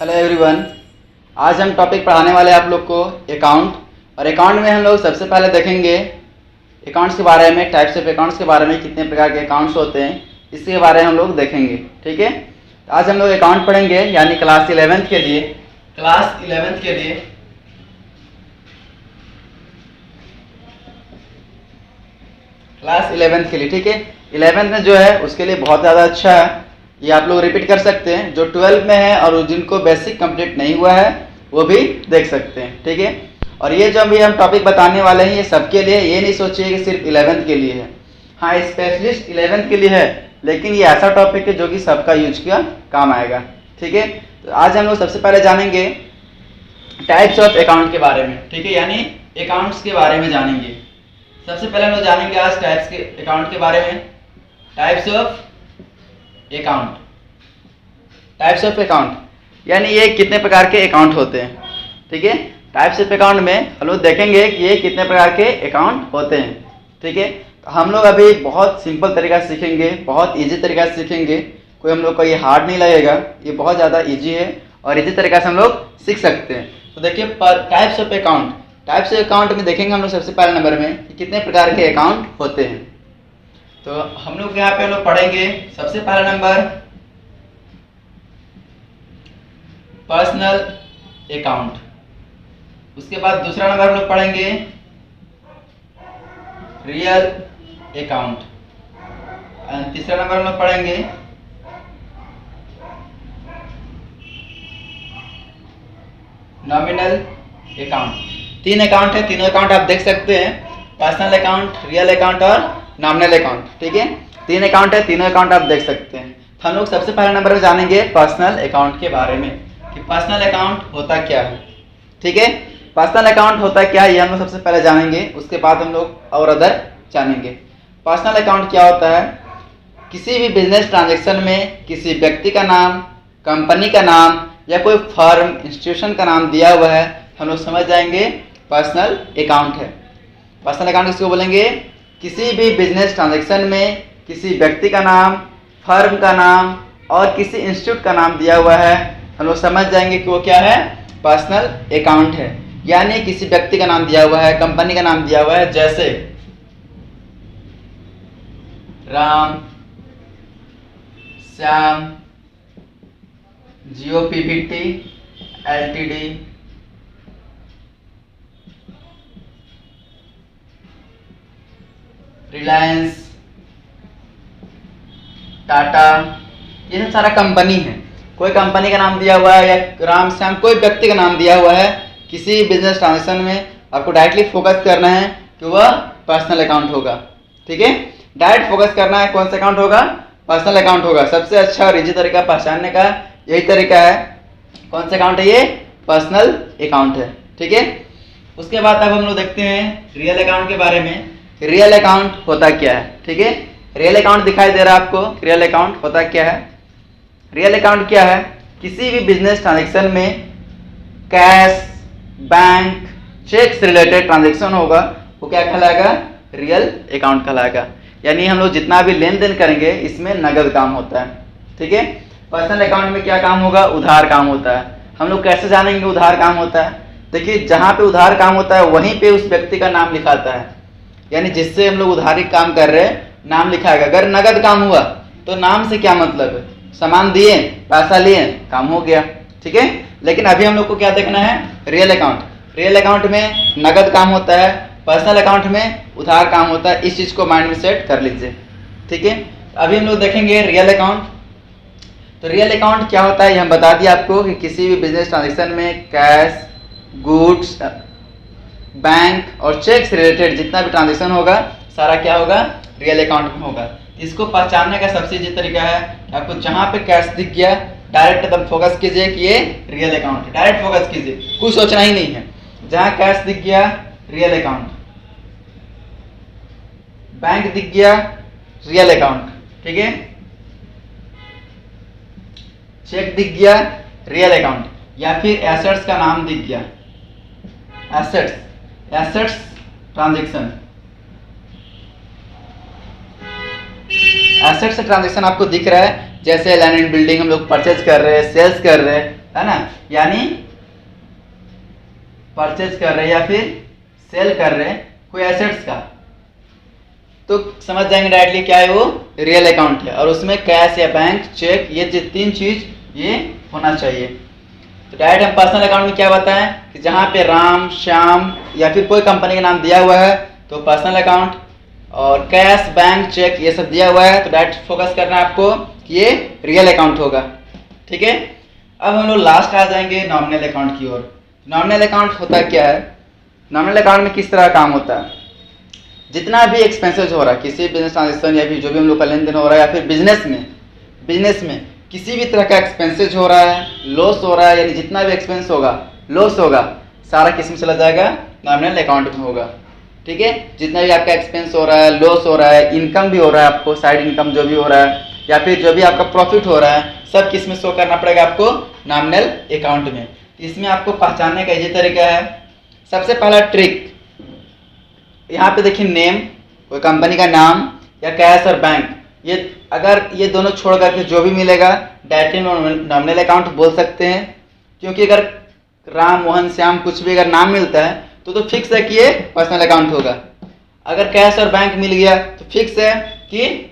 Hello everyone. आज हम topic पढ़ाने वाले हैं आप लोग को अकाउंट। और अकाउंट में हम लोग सबसे पहले देखेंगे अकाउंट्स के बारे में, टाइप्स ऑफ अकाउंट्स के बारे में, कितने प्रकार के अकाउंट्स होते हैं इसके बारे में हम लोग देखेंगे। ठीक है, तो आज हम लोग अकाउंट पढ़ेंगे यानी क्लास 11th के लिए। क्लास 11th के लिए ठीक है। 11th में जो है उसके लिए बहुत ज़्यादा अच्छा है, ये आप लोग रिपीट कर सकते हैं। जो 12 में है और जिनको बेसिक कंप्लीट नहीं हुआ है वो भी देख सकते हैं। ठीक है, और ये जो अभी हम टॉपिक बताने वाले हैं ये सबके लिए, ये नहीं सोचिए कि सिर्फ 11th के लिए है। हाँ, स्पेशलिस्ट 11th के लिए है, लेकिन ये ऐसा टॉपिक है जो कि सबका यूज का काम आएगा। ठीक है, तो आज हम लोग सबसे पहले जानेंगे टाइप्स ऑफ अकाउंट के बारे में। ठीक है, यानी अकाउंट्स के बारे में जानेंगे। सबसे पहले हम लोग जानेंगे आज टाइप्स के अकाउंट के बारे में। Types of account, types of account यानी ये कितने प्रकार के अकाउंट होते हैं। ठीक है, टाइप्स ऑफ अकाउंट में हम लोग देखेंगे कि ये कितने प्रकार के अकाउंट होते हैं। ठीक है, तो हम लोग अभी बहुत सिंपल तरीका से सीखेंगे, बहुत इजी तरीका से सीखेंगे। कोई हम लोग को ये हार्ड नहीं लगेगा, ये बहुत ज़्यादा इजी है और इजी तरीका से हम लोग सीख सकते हैं। तो देखिए types of account, types of account में देखेंगे हम लोग सबसे पहले नंबर में कि कितने प्रकार के अकाउंट होते हैं। तो हम लोग यहाँ पे हम लोग पढ़ेंगे सबसे पहला नंबर पर्सनल अकाउंट। उसके बाद दूसरा नंबर हम लोग पढ़ेंगे रियल अकाउंट। तीसरा नंबर हम लोग पढ़ेंगे नॉमिनल अकाउंट। तीन अकाउंट है, तीनों अकाउंट आप देख सकते हैं, पर्सनल अकाउंट, रियल अकाउंट और नॉमिनल अकाउंट। ठीक है, तीन अकाउंट है, तीनों अकाउंट आप देख सकते हैं। तो हम लोग सबसे पहले नंबर में जानेंगे पर्सनल अकाउंट के बारे में कि पर्सनल अकाउंट होता क्या है। ठीक है, पर्सनल अकाउंट होता क्या है ये हम लोग सबसे पहले जानेंगे, उसके बाद हम लोग और अदर जानेंगे। पर्सनल अकाउंट क्या होता है? किसी भी बिजनेस ट्रांजैक्शन में किसी व्यक्ति का नाम, कंपनी का नाम या कोई फर्म, इंस्टीट्यूशन का नाम दिया हुआ है, हम लोग समझ जाएंगे पर्सनल अकाउंट है। पर्सनल अकाउंट किसको बोलेंगे? किसी भी बिजनेस ट्रांजैक्शन में किसी व्यक्ति का नाम, फर्म का नाम और किसी इंस्टीट्यूट का नाम दिया हुआ है, हम लोग समझ जाएंगे कि वो क्या है, पर्सनल अकाउंट है। यानी किसी व्यक्ति का नाम दिया हुआ है, कंपनी का नाम दिया हुआ है, जैसे राम, श्याम, जियो पीवीटी एलटीडी, रिलायंस, टाटा, ये सब सारा कंपनी है। कोई कंपनी का नाम दिया हुआ है या राम श्याम कोई व्यक्ति का नाम दिया हुआ है किसी बिजनेस ट्रांजेक्शन में, आपको डायरेक्टली फोकस करना है कि वह पर्सनल अकाउंट होगा। ठीक है, डायरेक्ट फोकस करना है कौन सा अकाउंट होगा, पर्सनल अकाउंट होगा। सबसे अच्छा और इजी तरीका पहचानने का यही तरीका है। कौन सा अकाउंट है ये? पर्सनल अकाउंट है। ठीक है, उसके बाद अब हम लोग देखते हैं रियल अकाउंट के बारे में। रियल अकाउंट होता क्या है? ठीक है, रियल अकाउंट दिखाई दे रहा है आपको। रियल अकाउंट होता क्या है? रियल अकाउंट क्या है? किसी भी बिजनेस ट्रांजैक्शन में कैश, बैंक, चेक से रिलेटेड ट्रांजैक्शन होगा, वो क्या कहलाएगा? रियल अकाउंट कहलाएगा। यानी हम लोग जितना भी लेन देन करेंगे इसमें नगद काम होता है। ठीक है, पर्सनल अकाउंट में क्या काम होगा? उधार काम होता है। हम लोग कैसे जानेंगे उधार काम होता है? देखिए, जहाँ पे उधार काम होता है वहीं पे उस व्यक्ति का नाम लिखाता है, यानी जिससे हम लोग उधारी काम कर रहे हैं नाम लिखाएगा। अगर नगद काम हुआ तो नाम से क्या मतलब है? सामान दिए, पैसा लिए, काम हो गया। ठीक है, लेकिन अभी हम लोग को क्या देखना है? Real account. रियल अकाउंट में नगद काम होता है, पर्सनल अकाउंट में उधार काम होता है। इस चीज़ को माइंड में सेट कर लीजिए। ठीक है, अभी हम लोग देखेंगे रियल अकाउंट। तो रियल अकाउंट क्या होता है ये हम बता दिए आपको कि किसी भी बिजनेस ट्रांजेक्शन में कैश, गुड्स, बैंक और चेक से रिलेटेड जितना भी ट्रांजेक्शन होगा सारा क्या होगा? रियल अकाउंट में होगा। इसको पहचानने का सबसे इजी तरीका है, आपको जहाँ पे कैश दिख गया डायरेक्ट एकदम फोकस कीजिए कि ये रियल अकाउंट है। डायरेक्ट फोकस कीजिए, कुछ सोचना ही नहीं है। जहाँ कैश दिख गया रियल अकाउंट, बैंक दिख गया रियल अकाउंट। ठीक है, चेक दिख गया रियल अकाउंट, या फिर एसेट्स का नाम दिख गया, एसेट्स ट्रांजैक्शन, एसेट्स ट्रांजैक्शन आपको दिख रहा है, जैसे लैंड एंड बिल्डिंग हम लोग परचेज कर रहे हैं, सेल्स कर रहे हैं, है ना, यानी परचेज कर रहे या फिर सेल कर रहे कोई एसेट्स का, तो समझ जाएंगे डायरेक्टली क्या है वो रियल अकाउंट है, और उसमें कैश या बैंक चेक ये तीन चीज ये होना चाहिए। तो डायरेक्ट हम पर्सनल अकाउंट में क्या बताएं कि जहाँ पे राम श्याम या फिर कोई कंपनी का नाम दिया हुआ है तो पर्सनल अकाउंट, और कैश बैंक चेक ये सब दिया हुआ है तो डायरेक्ट फोकस करना है आपको कि ये रियल अकाउंट होगा। ठीक है, अब हम लोग लास्ट आ जाएंगे नॉमिनल अकाउंट की ओर। नॉमिनल अकाउंट होता क्या है, नॉमिनल अकाउंट में किस तरह काम होता है, जितना भी एक्सपेंसेस हो रहा है किसी बिजनेस ट्रांजेक्शन या फिर जो भी हम लोग का लेन देन हो रहा है या फिर बिजनेस में किसी भी तरह का एक्सपेंसेस हो रहा है, लॉस हो रहा है, यानी जितना भी एक्सपेंस होगा लॉस होगा सारा किस में चला जाएगा, नॉमिनल अकाउंट में होगा। ठीक है, जितना भी आपका एक्सपेंस हो रहा है, लॉस हो रहा है, इनकम भी हो रहा है, आपको साइड इनकम जो भी हो रहा है या फिर जो भी आपका प्रॉफिट हो रहा है, सब किस में शो करना पड़ेगा आपको, नॉमिनल अकाउंट में। इसमें आपको पहचानने का ये तरीका है, सबसे पहला ट्रिक यहाँ पे देखिए, नेम कोई कंपनी का नाम या कैश और बैंक, ये अगर ये दोनों छोड़ करके जो भी मिलेगा डायरेक्टली नॉमिनल अकाउंट बोल सकते हैं, क्योंकि अगर राम मोहन श्याम कुछ भी अगर नाम मिलता है तो फिक्स है कि ये पर्सनल अकाउंट होगा। अगर कैश और बैंक मिल गया तो फिक्स है कि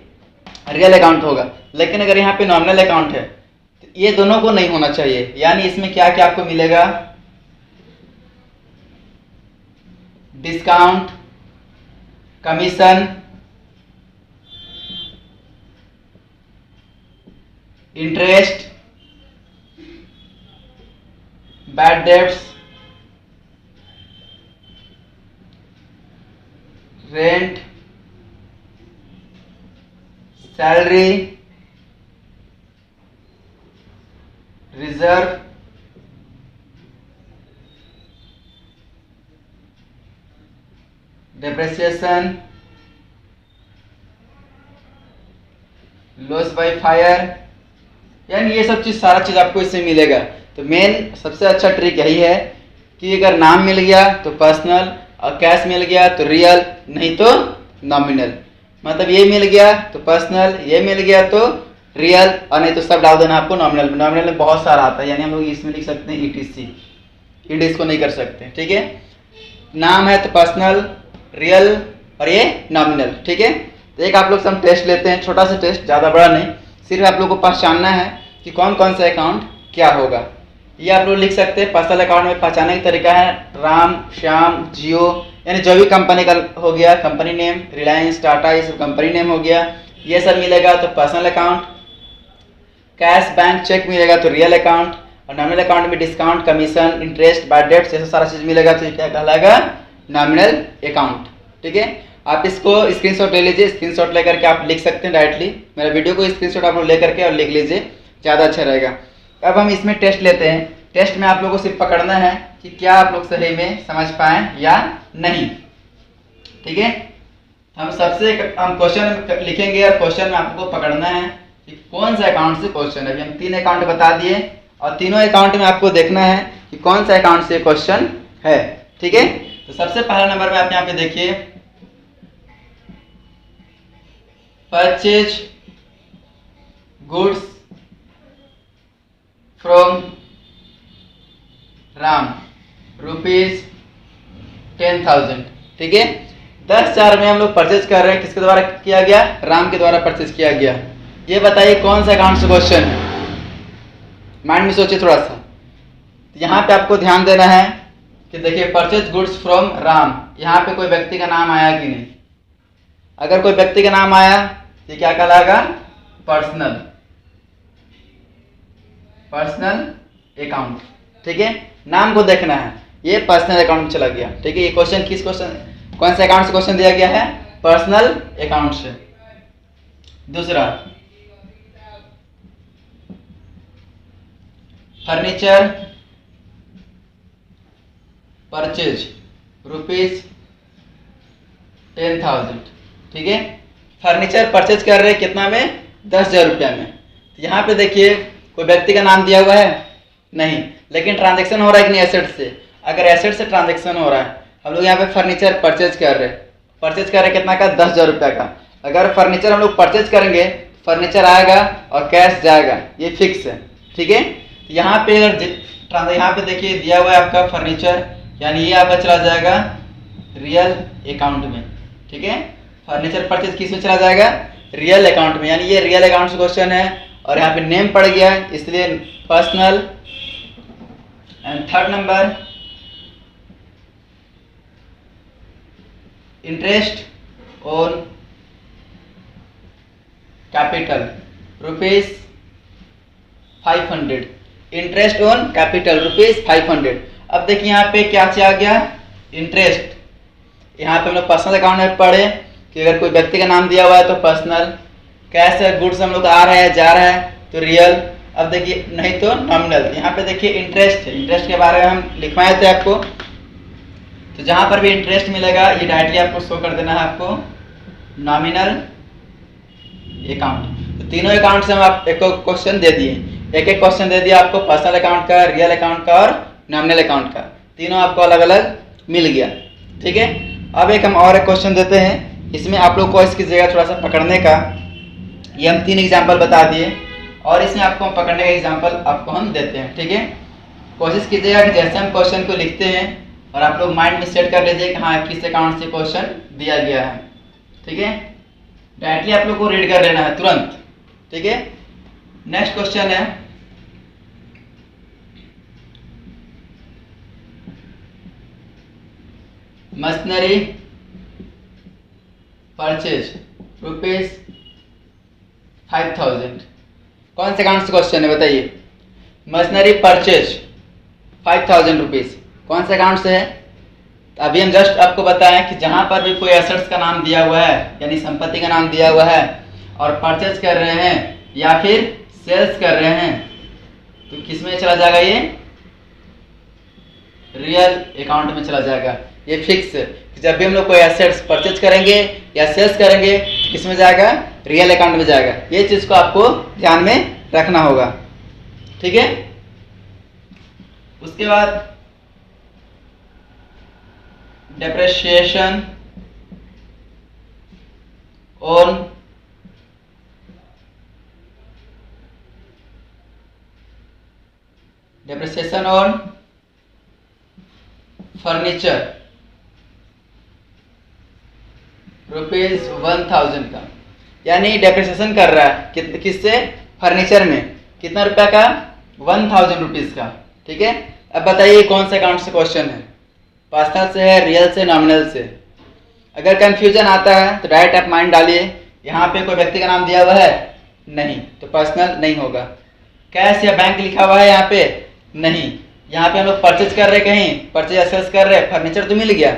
रियल अकाउंट होगा। लेकिन अगर यहाँ पे नॉमिनल अकाउंट है तो ये दोनों को नहीं होना चाहिए, यानी इसमें क्या क्या आपको मिलेगा, discount, commission, interest, bad debts, rent, salary, reserve, depreciation, loss by fire, यानी ये सब चीज़ सारा चीज़ आपको इससे मिलेगा। तो मेन सबसे अच्छा ट्रिक यही है कि अगर नाम मिल गया तो पर्सनल और कैश मिल गया तो रियल, नहीं तो नॉमिनल। मतलब ये मिल गया तो पर्सनल, ये मिल गया तो रियल, और नहीं तो सब डाल देना आपको नॉमिनल में। नॉमिनल में बहुत सारा आता है, यानी हम लोग इसमें लिख सकते हैं ETC, इंडेक्स को नहीं कर सकते। ठीक है, नाम है तो पर्सनल, रियल और ये नॉमिनल। ठीक है, तो एक आप लोग से हम टेस्ट लेते हैं, छोटा सा टेस्ट, ज़्यादा बड़ा नहीं, सिर्फ आप लोग को पहचानना है कि कौन कौन सा अकाउंट क्या होगा। ये आप लोग लिख सकते हैं। पर्सनल अकाउंट में पहचानने का तरीका है राम श्याम जियो, यानी जो भी कंपनी का हो गया, कंपनी नेम, रिलायंस टाटा, ये सब कंपनी नेम हो गया, ये सब मिलेगा तो personal account. Cash bank cheque मिलेगा तो रियल अकाउंट, और नॉमिनल अकाउंट में discount, commission, interest, bad debts, ये सारा चीज़ मिलेगा तो क्या कहलाएगा, नॉमिनल अकाउंट। ठीक है, आप इसको स्क्रीनशॉट ले लीजिए, स्क्रीनशॉट लेकर के आप लिख सकते हैं डायरेक्टली, मेरा वीडियो को स्क्रीनशॉट आप लोग लेकर के और लिख लीजिए, ज़्यादा अच्छा रहेगा। अब हम इसमें टेस्ट लेते हैं। टेस्ट में आप लोगों को सिर्फ पकड़ना है कि क्या आप लोग सही में समझ पाए या नहीं। ठीक है, हम क्वेश्चन लिखेंगे और क्वेश्चन में आपको पकड़ना है कि कौन सा अकाउंट से क्वेश्चन है। अभी हम 3 अकाउंट बता दिए और तीनों अकाउंट में आपको देखना है कि कौन सा अकाउंट से क्वेश्चन है। ठीक है, तो सबसे पहला नंबर में आप यहाँ पे देखिए, परचेज गुड्स फ्रॉम राम ₹10,000। ठीक है, 10,000 में हम लोग परचेज कर रहे हैं, किसके द्वारा किया गया, राम के द्वारा परचेज किया गया। ये बताइए कौन सा अकाउंट से क्वेश्चन है, माइंड में सोचिए थोड़ा सा। यहाँ पे आपको ध्यान देना है कि देखिए परचेज गुड्स फ्रॉम राम, यहाँ पे कोई व्यक्ति का नाम आया कि नहीं। अगर कोई व्यक्ति का नाम आया ये क्या कहलाएगा, पर्सनल अकाउंट। ठीक है, नाम को देखना है, ये पर्सनल अकाउंट में चला गया। ठीक है, ये क्वेश्चन कौन से अकाउंट से क्वेश्चन दिया गया है, पर्सनल अकाउंट से। दूसरा, फर्नीचर परचेज ₹10,000। ठीक है, फर्नीचर परचेज कर रहे हैं कितना में, 10,000 रुपया में। तो यहाँ पे देखिए कोई व्यक्ति का नाम दिया हुआ है नहीं, लेकिन ट्रांजैक्शन हो रहा है कि नहीं एसेट से। अगर एसेट से ट्रांजैक्शन हो रहा है, हम लोग यहाँ पे फर्नीचर परचेज कर रहे हैं कितना का, 10,000 रुपया का। अगर फर्नीचर हम लोग परचेज करेंगे, फर्नीचर आएगा और कैश जाएगा, ये फिक्स है। ठीक है, तो यहाँ पे अगर यहाँ पे देखिए दिया हुआ है आपका फर्नीचर, यानी ये आपका चला जाएगा रियल अकाउंट में। ठीक है, फर्नीचर परचेज किस में चला जाएगा? रियल अकाउंट में, यानी ये रियल अकाउंट से क्वेश्चन है और यहाँ पे नेम पड़ गया है इसलिए personal. And third number, interest on capital ₹500, interest on capital ₹500। अब देखिए यहाँ पे क्या आ गया? इंटरेस्ट। यहाँ पे हम लोग पर्सनल अकाउंट में पढ़े कि अगर कोई व्यक्ति का नाम दिया हुआ है तो पर्सनल, कैश है गुड्स हम लोग आ रहा है जा रहा है तो रियल। अब देखिए नहीं तो नॉमिनल। यहाँ पे देखिए इंटरेस्ट है, इंटरेस्ट के बारे में हम लिखवाए थे आपको, तो जहाँ पर भी इंटरेस्ट मिलेगा ये डायरेक्टली आपको शो कर देना है आपको नॉमिनल अकाउंट। तो तीनों अकाउंट से हम आप एक क्वेश्चन दे दिए, एक एक क्वेश्चन दे दिया आपको पर्सनल अकाउंट का, रियल अकाउंट का और नॉमिनल अकाउंट का, तीनों आपको अलग अलग मिल गया। ठीक है, अब एक हम और एक क्वेश्चन देते हैं, इसमें आप लोग को इसकी जगह थोड़ा सा पकड़ने का, ये हम 3 एग्जाम्पल बता दिए और इसमें आपको हम पकड़ने का एग्जाम्पल आपको हम देते हैं। ठीक है, कोशिश कीजिएगा कि जैसे हम क्वेश्चन को लिखते हैं और आप लोग माइंड में सेट कर लीजिए कि हाँ किस अकाउंट से क्वेश्चन दिया गया है। ठीक है, डायरेक्टली आप लोग को रीड कर लेना है तुरंत। ठीक है, नेक्स्ट क्वेश्चन है मशीनरी परचेज ₹5000। कौन से अकाउंट से क्वेश्चन है बताइए? मशीनरी परचेज ₹5000 कौन से अकाउंट से है? तो अभी हम जस्ट आपको बताएं कि जहां पर भी कोई एसेट्स का नाम दिया हुआ है यानी संपत्ति का नाम दिया हुआ है और परचेज कर रहे हैं या फिर सेल्स कर रहे हैं तो किस में चला जाएगा? ये रियल अकाउंट में चला जाएगा। ये फिक्स है कि जब भी हम लोग कोई एसेट्स परचेज करेंगे या सेल्स करेंगे तो किस में जाएगा? रियल अकाउंट में जाएगा। ये चीज को आपको ध्यान में रखना होगा। ठीक है, उसके बाद डेप्रिसिएशन ऑन फर्नीचर ₹1000 का, यानी डेप्रिसिएशन कर रहा है किससे? फर्नीचर में। कितना रुपया का? ₹1000 का। ठीक है, अब बताइए कौन से अकाउंट से क्वेश्चन है? पर्सनल से है, रियल से, नॉमिनल से? अगर कंफ्यूजन आता है तो डायरेक्ट आप माइंड डालिए, यहाँ पे कोई व्यक्ति का नाम दिया हुआ है नहीं तो पर्सनल नहीं होगा। कैश या बैंक लिखा हुआ है यहाँ पे नहीं। यहाँ पे हम लोग परचेज कर रहे, कहीं परचेज एसेट्स कर रहे, फर्नीचर तो मिल गया।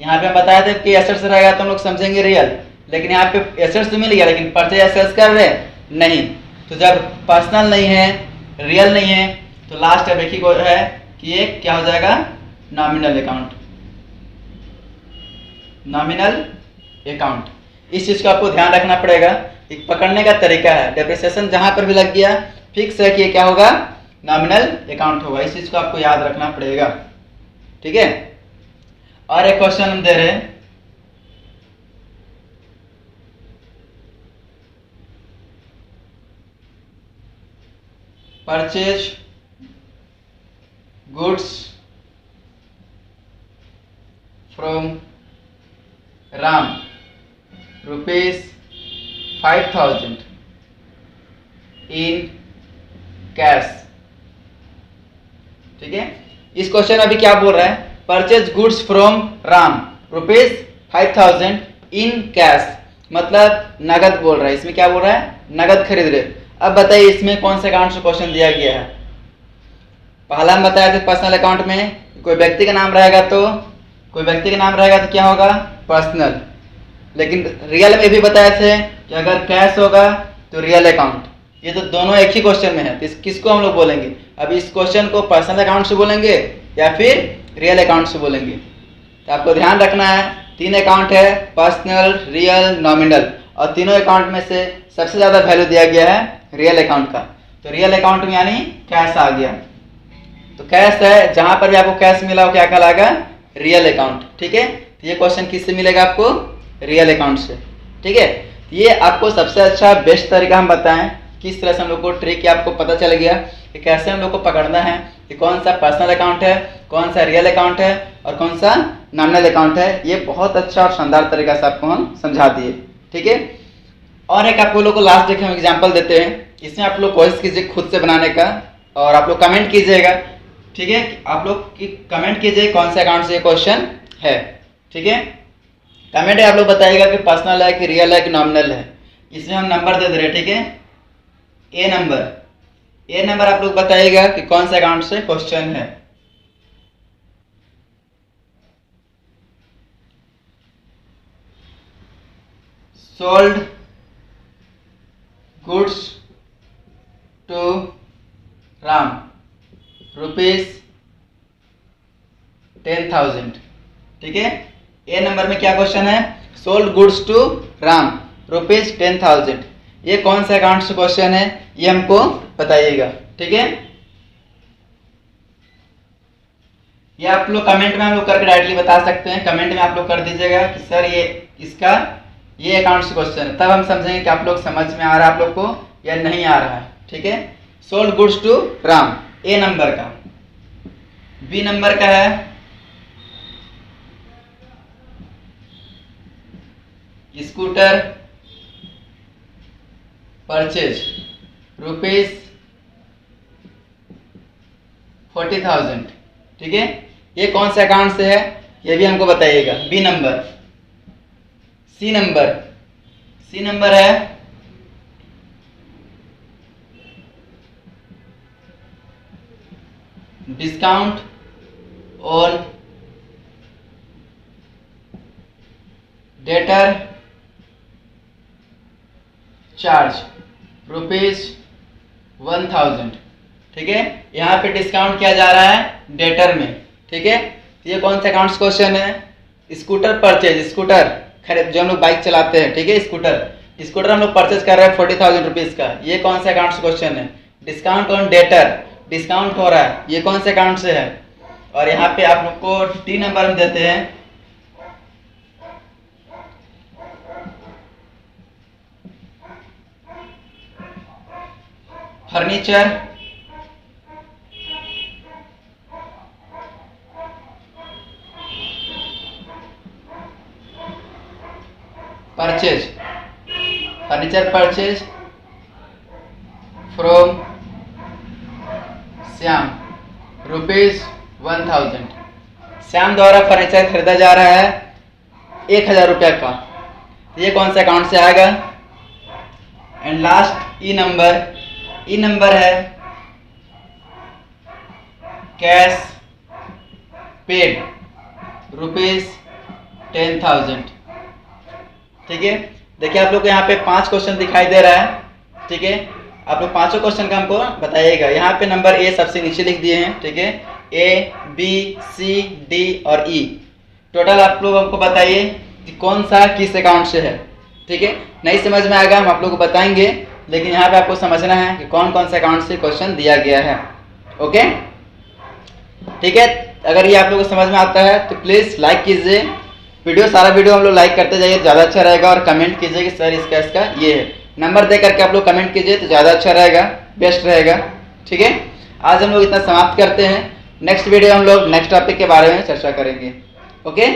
यहाँ पे हम बताए थे कि एसेट्स रहेगा तो हम लोग समझेंगे रियल, लेकिन यहाँ पे एसेट्स तो मिल गया लेकिन परचेज एसेट्स कर रहे नहीं। तो जब पर्सनल नहीं है, रियल नहीं है, तो लास्ट अब एक ही है कि ये क्या हो जाएगा? Nominal account. नॉमिनल अकाउंट, इस चीज को आपको ध्यान रखना पड़ेगा। एक पकड़ने का तरीका है, डेप्रिसिएशन जहां पर भी लग गया फिक्स है कि क्या होगा? नॉमिनल अकाउंट होगा। इस चीज को आपको याद रखना पड़ेगा। ठीक है, और एक क्वेश्चन हम दे रहे हैं, purchase goods from Ram ₹5000 in cash. ठीक है, इस क्वेश्चन अभी क्या बोल रहा है? Purchase goods from Ram ₹5000 in cash, मतलब नगद बोल रहा है। इसमें क्या बोल रहा है? नगद खरीद रहे। अब बताइए इसमें कौन से अकाउंट से क्वेश्चन दिया गया है? पहला हम बताया थे पर्सनल अकाउंट में कोई व्यक्ति का नाम रहेगा तो क्या होगा? पर्सनल। लेकिन रियल में भी बताए थे कि अगर कैश होगा तो रियल अकाउंट। ये तो दोनों एक ही क्वेश्चन में है, तो किसको हम लोग बोलेंगे? अब इस क्वेश्चन को पर्सनल अकाउंट से बोलेंगे या फिर रियल अकाउंट से बोलेंगे? तो आपको ध्यान रखना है 3 अकाउंट है, पर्सनल, रियल, नॉमिनल, और तीनों अकाउंट में से सबसे ज्यादा वैल्यू दिया गया है रियल अकाउंट का। तो रियल अकाउंट में यानी कैश आ गया। तो कैश है, जहां पर भी आपको कैश मिला हो क्या कहलाएगा? Real account. ठीक है, तो ये क्वेश्चन किससे मिलेगा आपको? रियल अकाउंट से। ठीक है, ये आपको सबसे अच्छा बेस्ट तरीका हम बताएं किस तरह से हम लोग को ट्रिक आपको पता चल गया कि कैसे हम लोग को पकड़ना है कि कौन सा पर्सनल अकाउंट है, कौन सा रियल अकाउंट है और कौन सा नॉमिनल अकाउंट है। ये बहुत अच्छा और शानदार तरीका से आपको हम समझा दिए। ठीक है, और एक आप लोग को लास्ट देखिए हम एग्जाम्पल देते हैं, इसमें आप लोग कोशिश कीजिए खुद से बनाने का और आप लोग कमेंट कीजिएगा। ठीक है, आप लोग की कमेंट कीजिए कौन से अकाउंट से ये क्वेश्चन है। ठीक है, कमेंट में आप लोग बताइएगा कि पर्सनल है कि रियल है कि नॉमिनल है। इसमें हम नंबर दे दे रहे हैं। ठीक है, ए नंबर आप लोग बताइएगा कि कौन से अकाउंट से क्वेश्चन है। Sold goods to Ram ₹10,000। ठीक है, ए नंबर में क्या क्वेश्चन है? Sold goods to Ram ₹10,000। ये कौन सा अकाउंट से क्वेश्चन है ये हमको बताइएगा। ठीक है, ये आप लोग कमेंट में हम लोग करके डायरेक्टली बता सकते हैं। कमेंट में आप लोग कर दीजिएगा कि सर ये इसका ये अकाउंट से क्वेश्चन है, तब हम समझेंगे कि आप लोग समझ में आ रहा है आप लोग को या नहीं आ रहा है। ठीक है, sold goods to Ram A number का। बी नंबर का है स्कूटर परचेज ₹40,000। ठीक है, ये कौन से अकाउंट से है ये भी हमको बताइएगा। B number. सी नंबर है डिस्काउंट ऑन डेटर चार्ज ₹1,000। ठीक है, यहाँ पे डिस्काउंट किया जा रहा है डेटर में। ठीक है, ये कौन सा अकाउंट्स क्वेश्चन है? स्कूटर परचेज, स्कूटर खरीद जो हम लोग बाइक चलाते हैं। ठीक है, स्कूटर हम लोग परचेज कर रहे हैं ₹40,000 का। ये कौन सा अकाउंट्स क्वेश्चन है? डिस्काउंट ऑन डेटर, डिस्काउंट हो रहा है, ये कौन से अकाउंट से है? और यहाँ पे आप लोग को डी नंबर में देते हैं furniture purchase, from Shyam ₹1,000। Shyam द्वारा फर्नीचर खरीदा जा रहा है 1,000 का। ये कौन से अकाउंट से आएगा? एंड लास्ट ई नंबर है कैश पेड ₹10,000। ठीक है, देखिए आप लोग को यहाँ पे 5 क्वेश्चन दिखाई दे रहा है। ठीक है, आप लोग पांचों क्वेश्चन का हमको बताइएगा। यहाँ पे नंबर ए सबसे नीचे लिख दिए हैं। ठीक है, ए बी सी डी और ई। टोटल आप लोग हमको बताइए कि कौन सा किस अकाउंट से है। ठीक है, नहीं समझ में आएगा हम आप लोग को बताएंगे, लेकिन यहाँ पे आपको समझना है कि कौन कौन से अकाउंट से क्वेश्चन दिया गया है। ओके, ठीक है, अगर ये आप लोग को समझ में आता है तो प्लीज़ लाइक कीजिए सारा वीडियो हम लोग लाइक करते जाइए, ज़्यादा अच्छा रहेगा। और कमेंट कीजिए कि सर इसका ये है नंबर दे करके आप लोग कमेंट कीजिए तो ज़्यादा अच्छा रहेगा, बेस्ट रहेगा। ठीक है, आज हम लोग इतना समाप्त करते हैं। नेक्स्ट वीडियो हम लोग नेक्स्ट टॉपिक के बारे में चर्चा करेंगे। ओके।